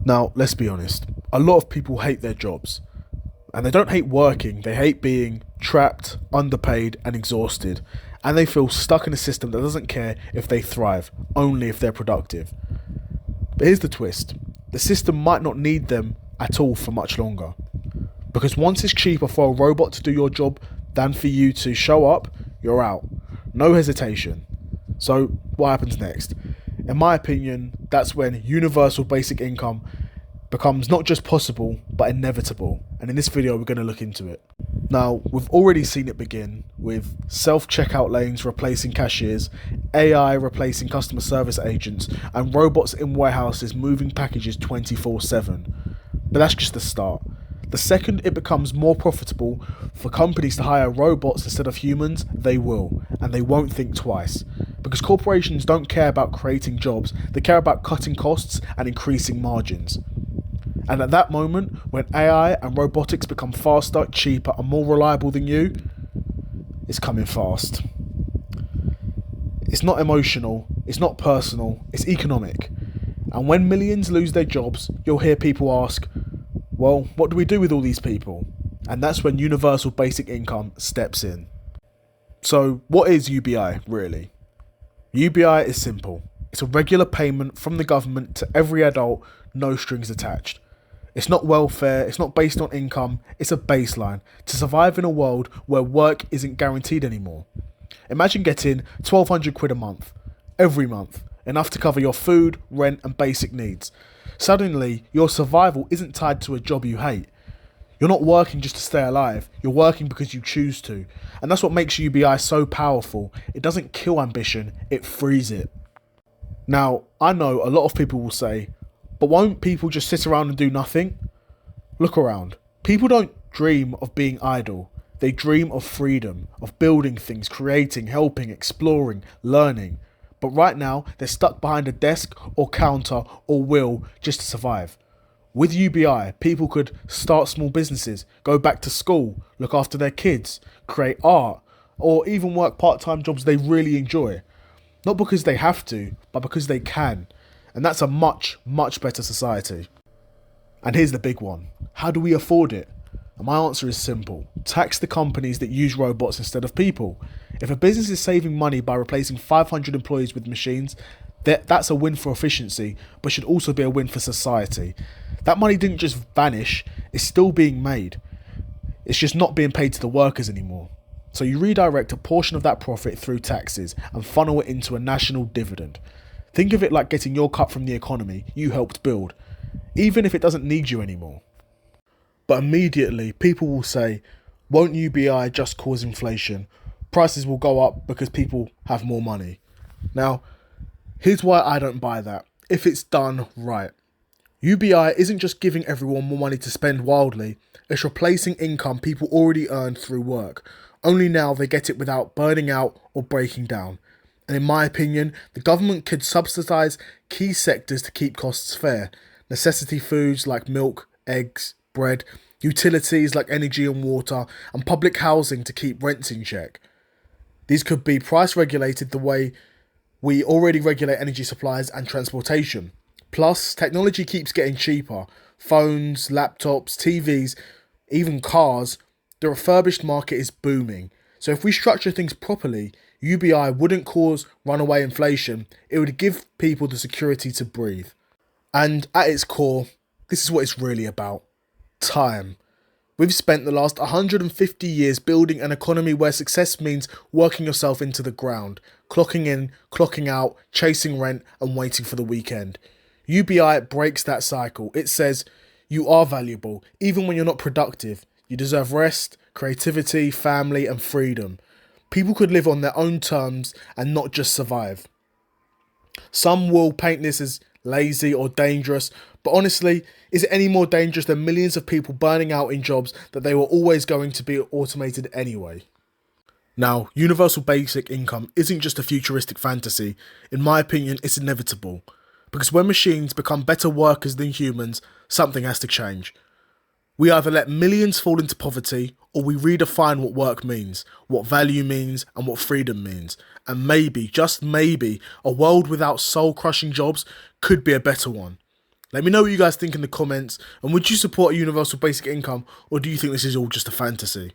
Now, let's be honest, a lot of people hate their jobs. And they don't hate working, they hate being trapped, underpaid, and exhausted. And they feel stuck in a system that doesn't care if they thrive, only if they're productive. But here's the twist, the system might not need them at all for much longer. Because once it's cheaper for a robot to do your job than for you to show up, you're out. No hesitation. So what happens next? In my opinion, that's when universal basic income becomes not just possible, but inevitable. And in this video, we're going to look into it. Now, we've already seen it begin with self-checkout lanes replacing cashiers, AI replacing customer service agents, and robots in warehouses moving packages 24/7. But that's just the start. The second it becomes more profitable for companies to hire robots instead of humans, they will, and they won't think twice. Because corporations don't care about creating jobs, they care about cutting costs and increasing margins. And at that moment, when AI and robotics become faster, cheaper, and more reliable than you, it's coming fast. It's not emotional, it's not personal, it's economic. And when millions lose their jobs, you'll hear people ask, well, what do we do with all these people? And that's when universal basic income steps in. So, what is UBI really? UBI is simple. It's a regular payment from the government to every adult, no strings attached. It's not welfare, it's not based on income, it's a baseline to survive in a world where work isn't guaranteed anymore. Imagine getting 1,200 quid a month, every month, enough to cover your food, rent and basic needs. Suddenly, your survival isn't tied to a job you hate. You're not working just to stay alive, you're working because you choose to. And that's what makes UBI so powerful. It doesn't kill ambition, it frees it. Now, I know a lot of people will say, but won't people just sit around and do nothing? Look around. People don't dream of being idle. They dream of freedom, of building things, creating, helping, exploring, learning. But right now, they're stuck behind a desk or counter or wheel just to survive. With UBI, people could start small businesses, go back to school, look after their kids, create art, or even work part-time jobs they really enjoy. Not because they have to, but because they can. And that's a much, much better society. And here's the big one. How do we afford it? And my answer is simple. Tax the companies that use robots instead of people. If a business is saving money by replacing 500 employees with machines, that's a win for efficiency, but should also be a win for society. That money didn't just vanish, it's still being made. It's just not being paid to the workers anymore. So you redirect a portion of that profit through taxes and funnel it into a national dividend. Think of it like getting your cut from the economy you helped build, even if it doesn't need you anymore. But immediately, people will say, won't UBI just cause inflation? Prices will go up because people have more money. Now, here's why I don't buy that, if it's done right. UBI isn't just giving everyone more money to spend wildly, it's replacing income people already earned through work. Only now they get it without burning out or breaking down. And in my opinion, the government could subsidise key sectors to keep costs fair. Necessity foods like milk, eggs, bread, utilities like energy and water, and public housing to keep rents in check. These could be price regulated the way we already regulate energy supplies and transportation. Plus, technology keeps getting cheaper. Phones, laptops, TVs, even cars. The refurbished market is booming. So if we structure things properly, UBI wouldn't cause runaway inflation, it would give people the security to breathe. And at its core, this is what it's really about. Time. We've spent the last 150 years building an economy where success means working yourself into the ground, clocking in, clocking out, chasing rent and waiting for the weekend. UBI breaks that cycle. It says, you are valuable, even when you're not productive. You deserve rest, creativity, family and freedom. People could live on their own terms and not just survive. Some will paint this as lazy or dangerous, but honestly, is it any more dangerous than millions of people burning out in jobs that they were always going to be automated anyway? Now, universal basic income isn't just a futuristic fantasy. In my opinion, it's inevitable. Because when machines become better workers than humans, something has to change. We either let millions fall into poverty, or we redefine what work means, what value means, and what freedom means. And maybe, just maybe, a world without soul-crushing jobs could be a better one. Let me know what you guys think in the comments, and would you support a universal basic income, or do you think this is all just a fantasy?